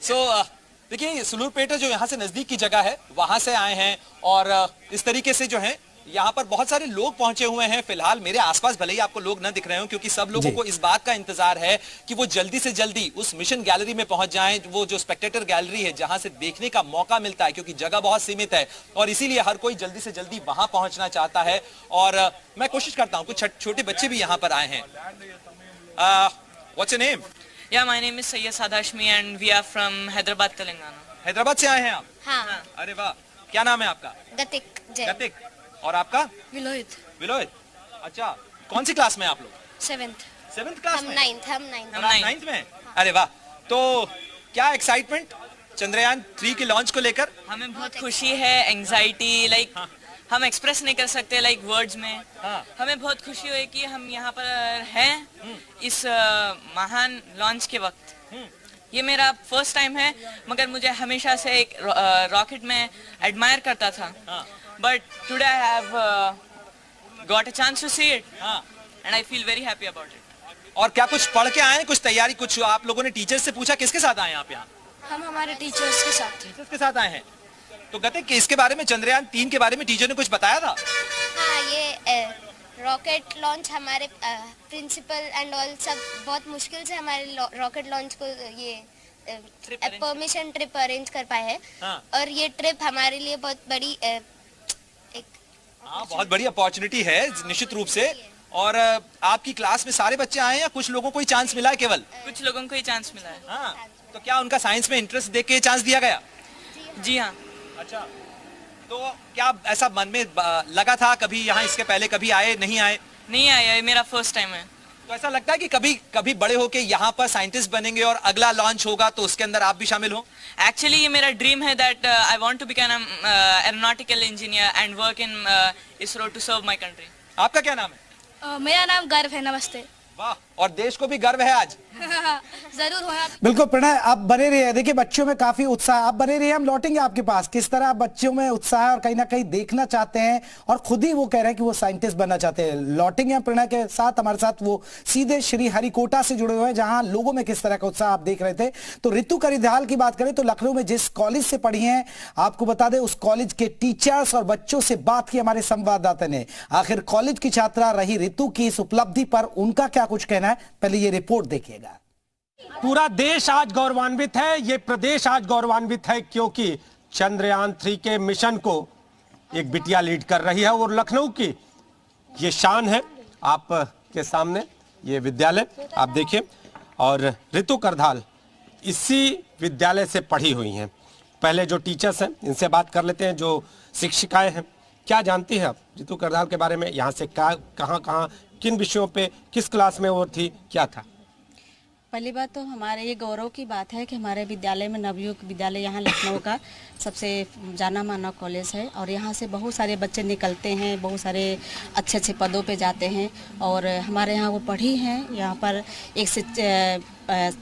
देखिए सुलूरपेटा जो यहाँ से नजदीक की जगह है वहां से आए हैं और इस तरीके से जो है यहाँ पर बहुत सारे लोग पहुंचे हुए हैं। फिलहाल मेरे आसपास भले ही आपको लोग न दिख रहे हो क्योंकि सब लोगों को इस बात का इंतजार है कि वो जल्दी से जल्दी उस मिशन गैलरी में पहुंच जाएं, वो जो स्पेक्टेटर गैलरी है जहां से देखने का मौका मिलता है क्योंकि जगह बहुत सीमित है और इसीलिए हर कोई जल्दी से जल्दी वहां पहुंचना चाहता है। और मैं कोशिश करता हूँ, कुछ छोटे बच्चे भी यहाँ पर आए हैं। What's your name? Yeah, my name is Sayyed Saad Hashmi and we are from Hyderabad, Telangana. Hyderabad से आए हैं आप? हाँ। अरे वाह, क्या नाम है आपका? गतिक जय। गतिक। और आपका? विलोहित। विलोहित। अच्छा, कौन सी क्लास में आप लोग? 7th क्लास में? हम 9th में? अरे वाह, तो क्या एक्साइटमेंट चंद्रयान 3 के लॉन्च को लेकर? हमें बहुत खुशी है, एंजाइटी लाइक हम एक्सप्रेस नहीं कर सकते लाइक वर्ड्स में। हमें बहुत खुशी हुई कि हम यहाँ पर हैं इस महान लॉन्च के वक्त। ये मेरा फर्स्ट टाइम है मगर मुझे हमेशा से एक रॉकेट में एडमायर करता था but today I have got a chance to see it and I feel very happy about it. और क्या कुछ पढ़ के आए हैं, कुछ तैयारी, कुछ आप लोगों ने टीचर्स से पूछा? किसके साथ आए हैं आप यहाँ? हम हमारे टीचर्स के साथ आए हैं। तो गतिक इसके बारे में, चंद्रयान 3 के बारे में टीचर ने कुछ बताया था? हाँ, ये रॉकेट लॉन्च हमारे प्रिंसिपल एंड ऑल सब बहुत मुश्किल से हमारे रॉकेट लॉन्च को ये परमिशन ट्रिप अरेंज कर पाए हैं। और ये ट्रिप हमारे लिए बहुत बड़ी बहुत बड़ी अपॉर्चुनिटी है निश्चित रूप से। और आपकी क्लास में सारे बच्चे आए हैं या कुछ लोगों को ही चांस मिला है? केवल कुछ लोगों को ही चांस मिला है। हाँ, तो क्या उनका साइंस में इंटरेस्ट देख के चांस दिया गया? जी हाँ। अच्छा, तो क्या ऐसा मन में लगा था कभी यहाँ इसके पहले कभी आए? नहीं आए? नहीं आया, ये मेरा फर्स्ट टाइम है। तो ऐसा लगता है कि कभी बड़े होके यहाँ पर साइंटिस्ट बनेंगे और अगला लॉन्च होगा तो उसके अंदर आप भी शामिल हो? एक्चुअली ये मेरा ड्रीम है that I want to become aeronautical engineer and work in ISRO to serve my country. आपका क्या नाम है? मेरा नाम गर्व है। नमस्ते। वाह, और देश को भी गर्व है आज। जरूर होगा। बिल्कुल प्रणय, आप बने रहिए। देखिए बच्चों में काफी उत्साह, आप बने रहिए, हम लौटेंगे आपके पास। किस तरह आप बच्चों में उत्साह और कहीं ना कहीं देखना चाहते हैं और खुद ही वो कह रहे हैं कि वो साइंटिस्ट बनना चाहते हैं। लौटेंगे हम प्रणय के साथ। हमारे साथ वो सीधे श्री हरिकोटा से जुड़े हुए हैं जहां लोगों में किस तरह का उत्साह आप देख रहे थे। तो ऋतु करिधाल की बात करें तो लखनऊ में जिस कॉलेज से पढ़ी है, आपको बता दें उस कॉलेज के टीचर्स और बच्चों से बात की हमारे संवाददाता ने। आखिर कॉलेज की छात्रा रही ऋतु की इस उपलब्धि पर उनका क्या कुछ कहना है, पहले ये रिपोर्ट देखिएगा। पूरा देश आज गौरवान्वित है, ये प्रदेश आज गौरवान्वित है क्योंकि चंद्रयान 3 के मिशन को एक बिटिया लीड कर रही है और लखनऊ की ये शान है। आप के सामने ये विद्यालय आप देखिए और ऋतु करधाल इसी विद्यालय से पढ़ी हुई हैं। पहले जो टीचर्स हैं इनसे बात कर लेते हैं, जो शिक्षिकाएं हैं। क्या जानती हैं आप ऋतु करधाल के बारे में? यहाँ से कहाँ किन विषयों पे, किस क्लास में वो थी, क्या था? पहली बात तो हमारे ये गौरव की बात है कि हमारे विद्यालय में नवयुग विद्यालय यहाँ लखनऊ का सबसे जाना माना कॉलेज है और यहाँ से बहुत सारे बच्चे निकलते हैं, बहुत सारे अच्छे अच्छे पदों पे जाते हैं और हमारे यहाँ वो पढ़ी हैं यहाँ पर एक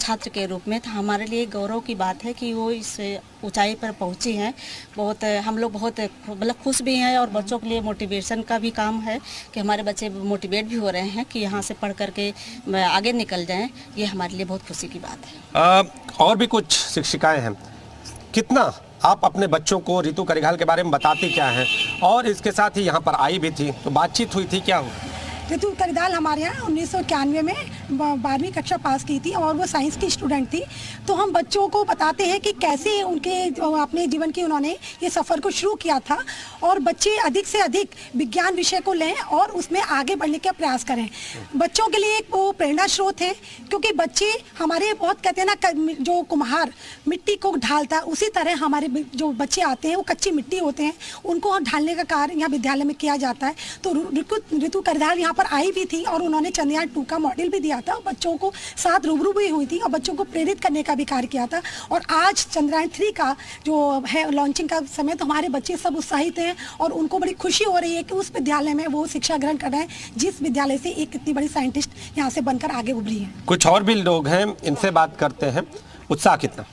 छात्र के रूप में। तो हमारे लिए गौरव की बात है कि वो इस ऊंचाई पर पहुँची हैं। बहुत हम लोग बहुत मतलब खुश भी हैं और बच्चों के लिए मोटिवेशन का भी काम है कि हमारे बच्चे मोटिवेट भी हो रहे हैं कि यहाँ से पढ़ करके आगे निकल जाएं। ये हमारे लिए बहुत खुशी की बात है। और भी कुछ शिक्षिकाएं हैं, कितना आप अपने बच्चों को ऋतु करिधाल के बारे में बताती क्या हैं? और इसके साथ ही यहाँ पर आई भी थी तो बातचीत हुई थी, क्या हुआ? ऋतु करिधाल हमारे यहाँ 1991 में 12वीं कक्षा पास की थी और वो साइंस की स्टूडेंट थी। तो हम बच्चों को बताते हैं कि कैसे उनके अपने जीवन की उन्होंने ये सफ़र को शुरू किया था और बच्चे अधिक से अधिक विज्ञान विषय को लें और उसमें आगे बढ़ने का प्रयास करें। बच्चों के लिए एक वो प्रेरणा स्रोत है क्योंकि बच्चे हमारे बहुत कहते हैं ना, जो कुम्हार मिट्टी को ढालता है उसी तरह हमारे जो बच्चे आते हैं वो कच्ची मिट्टी होते हैं, उनको ढालने का कार्य यहाँ विद्यालय में किया जाता है। तो ऋतु करिधाल यहाँ पर आई भी थी और उन्होंने चंद्रयान 2 का मॉडल भी दिया था, बच्चों को साथ रूबरू भी हुई थी और बच्चों को प्रेरित करने का भी कार्य किया था। और आज चंद्रयान 3 का जो है लॉन्चिंग का समय, तो हमारे बच्चे सब उत्साहित हैं और उनको बड़ी खुशी हो रही है कि उस विद्यालय में वो शिक्षा ग्रहण कर रहे हैं जिस विद्यालय से एक इतनी बड़ी साइंटिस्ट यहाँ से बनकर आगे उभरी है। कुछ और भी लोग हैं, इनसे बात करते हैं। उत्साह कितना?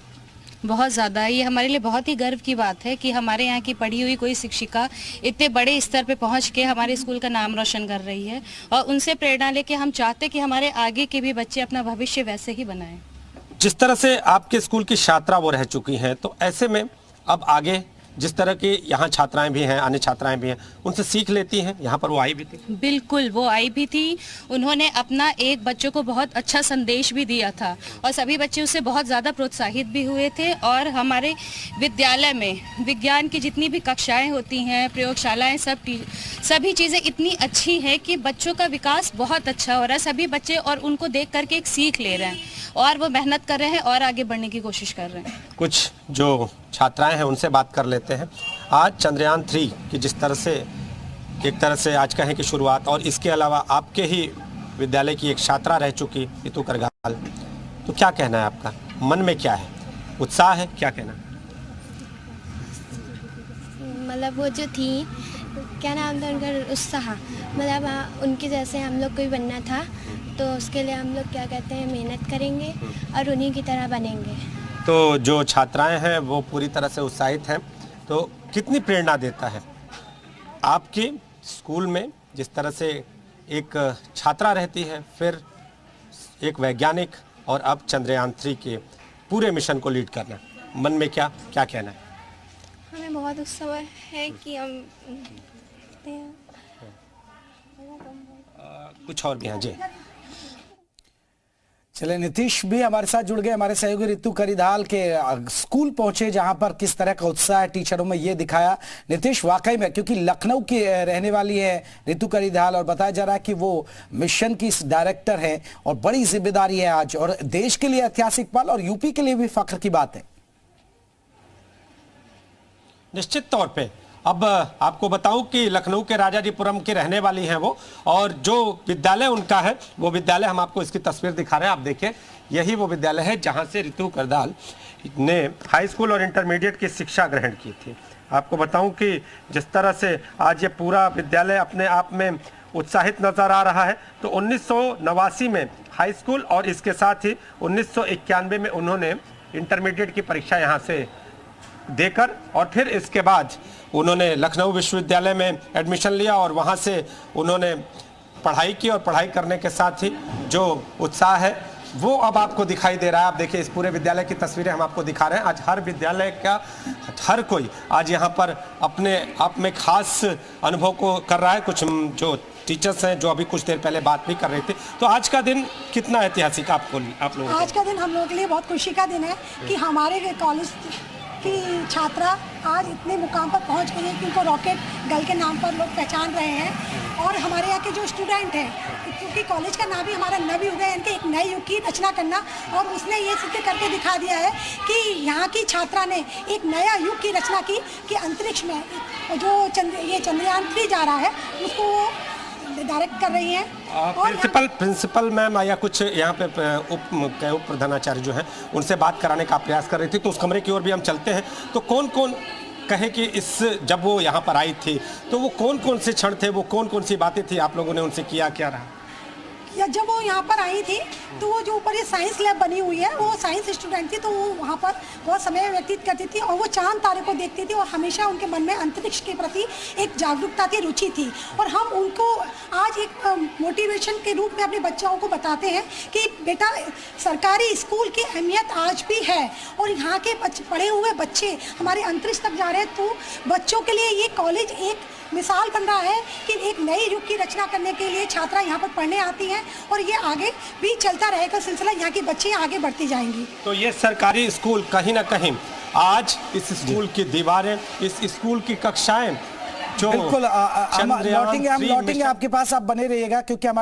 बहुत ज़्यादा। ये हमारे लिए बहुत ही गर्व की बात है कि हमारे यहाँ की पढ़ी हुई कोई शिक्षिका इतने बड़े स्तर पे पहुँच के हमारे स्कूल का नाम रोशन कर रही है और उनसे प्रेरणा लेके हम चाहते कि हमारे आगे के भी बच्चे अपना भविष्य वैसे ही बनाएं। जिस तरह से आपके स्कूल की छात्रा वो रह चुकी हैं, तो ऐसे में अब आगे जिस तरह की यहाँ छात्राएं भी हैं, अन्य छात्राएं भी हैं, उनसे सीख लेती हैं। यहाँ पर वो आई भी थी। बिल्कुल, वो आई भी थी। उन्होंने अपना एक बच्चों को बहुत अच्छा संदेश भी दिया था और सभी बच्चे उससे बहुत ज़्यादा प्रोत्साहित भी हुए थे। और हमारे विद्यालय में विज्ञान की जितनी भी कक्षाएं होती हैं, प्रयोगशालाएं, सभी चीज़ें इतनी अच्छी हैं कि बच्चों का विकास बहुत अच्छा हो रहा है। सभी बच्चे और उनको देख करके एक सीख ले रहे हैं और वो मेहनत कर रहे हैं और आगे बढ़ने की कोशिश कर रहे हैं। कुछ जो छात्राएं हैं उनसे बात कर लेते हैं। आज चंद्रयान 3 की जिस तरह से एक तरह से आज कहें कि शुरुआत, और इसके अलावा आपके ही विद्यालय की एक छात्रा रह चुकी रितु करगाल, तो क्या कहना है आपका? मन में क्या है? उत्साह है? क्या कहना? मतलब वो जो थी, क्या नाम था उनका, उत्साह, मतलब उनके जैसे हम लोग को भी बनना था, तो उसके लिए हम लोग क्या कहते हैं, मेहनत करेंगे और उन्हीं की तरह बनेंगे। तो जो छात्राएं हैं वो पूरी तरह से उत्साहित हैं। तो कितनी प्रेरणा देता है आपके स्कूल में जिस तरह से एक छात्रा रहती है, फिर एक वैज्ञानिक, और अब चंद्रयान 3 के पूरे मिशन को लीड करना? मन में क्या कहना है? हमें बहुत उत्साह है कि हम कुछ और भी हैं जी। चले, नीतीश भी हमारे साथ जुड़ गए। हमारे सहयोगी रितु करिधाल के स्कूल पहुंचे जहां पर किस तरह का उत्साह है टीचरों में, ये दिखाया। नीतीश, वाकई में क्योंकि लखनऊ की रहने वाली है रितु करिधाल और बताया जा रहा है कि वो मिशन की डायरेक्टर है और बड़ी जिम्मेदारी है आज, और देश के लिए ऐतिहासिक पल और यूपी के लिए भी फख्र की बात है। निश्चित तौर पे अब आपको बताऊं कि लखनऊ के राजाजीपुरम के रहने वाली हैं वो, और जो विद्यालय उनका है वो विद्यालय हम आपको इसकी तस्वीर दिखा रहे हैं। आप देखिए, यही वो विद्यालय है जहां से रितु करगाल ने हाई स्कूल और इंटरमीडिएट की शिक्षा ग्रहण की थी। आपको बताऊं कि जिस तरह से आज ये पूरा विद्यालय अपने आप में उत्साहित नजर आ रहा है, तो 1989 में हाई स्कूल और इसके साथ ही 1991 में उन्होंने इंटरमीडिएट की परीक्षा यहाँ से देकर, और फिर इसके बाद उन्होंने लखनऊ विश्वविद्यालय में एडमिशन लिया और वहाँ से उन्होंने पढ़ाई की, और पढ़ाई करने के साथ ही जो उत्साह है वो अब आपको दिखाई दे रहा है। आप देखिए, इस पूरे विद्यालय की तस्वीरें हम आपको दिखा रहे हैं। आज हर विद्यालय का हर कोई आज यहाँ पर अपने आप में खास अनुभव को कर रहा है। कुछ जो टीचर्स हैं जो अभी कुछ देर पहले बात भी कर रहे थे, तो आज का दिन कितना ऐतिहासिक आप लोगों? आज का दिन हम लोगों के लिए बहुत खुशी का दिन है कि हमारे कॉलेज की छात्रा आज इतने मुकाम पर पहुंच गई है कि उनको रॉकेट गर्ल के नाम पर लोग पहचान रहे हैं। और हमारे यहाँ के जो स्टूडेंट हैं, क्योंकि कॉलेज का नाम भी हमारा नवयुग है, इनके एक नए युग की रचना करना, और उसने ये सिद्ध करके दिखा दिया है कि यहाँ की छात्रा ने एक नया युग की रचना की कि अंतरिक्ष में जो चंद्रयान 3 जा रहा है उसको डायरेक्ट कर रही हैं। प्रिंसिपल मैम या कुछ यहाँ पे उप प्रधानाचार्य जो हैं उनसे बात कराने का प्रयास कर रही थी, तो उस कमरे की ओर भी हम चलते हैं। तो कौन कौन कहे कि इस जब वो यहाँ पर आई थी तो वो कौन कौन से क्षण थे, वो कौन कौन सी बातें थी आप लोगों ने उनसे किया, क्या रहा? या जब वो यहाँ पर आई थी तो वो जो ऊपर ये साइंस लैब बनी हुई है, वो साइंस स्टूडेंट थी, तो वो वहाँ पर बहुत समय व्यतीत करती थी और वो चांद तारे को देखती थी, और हमेशा उनके मन में अंतरिक्ष के प्रति एक जागरूकता थी, रुचि थी। और हम उनको आज एक मोटिवेशन के रूप में अपने बच्चों को बताते हैं कि बेटा, सरकारी स्कूल की अहमियत आज भी है, और यहाँ के पढ़े हुए बच्चे हमारे अंतरिक्ष तक जा रहे हैं। तो बच्चों के लिए ये कॉलेज एक मिसाल बन रहा है कि एक नए युग की रचना करने के लिए छात्रा यहाँ पर पढ़ने आती हैं, और ये आगे भी चलता रहेगा सिलसिला, यहाँ की बच्चे आगे बढ़ती जाएंगी। तो ये सरकारी स्कूल कहीं ना कहीं आज इस स्कूल की दीवारें, इस स्कूल की कक्षाएं जो बिल्कुल हम लौटेंगे आपके पास, आप बने रहिएगा क्योंकि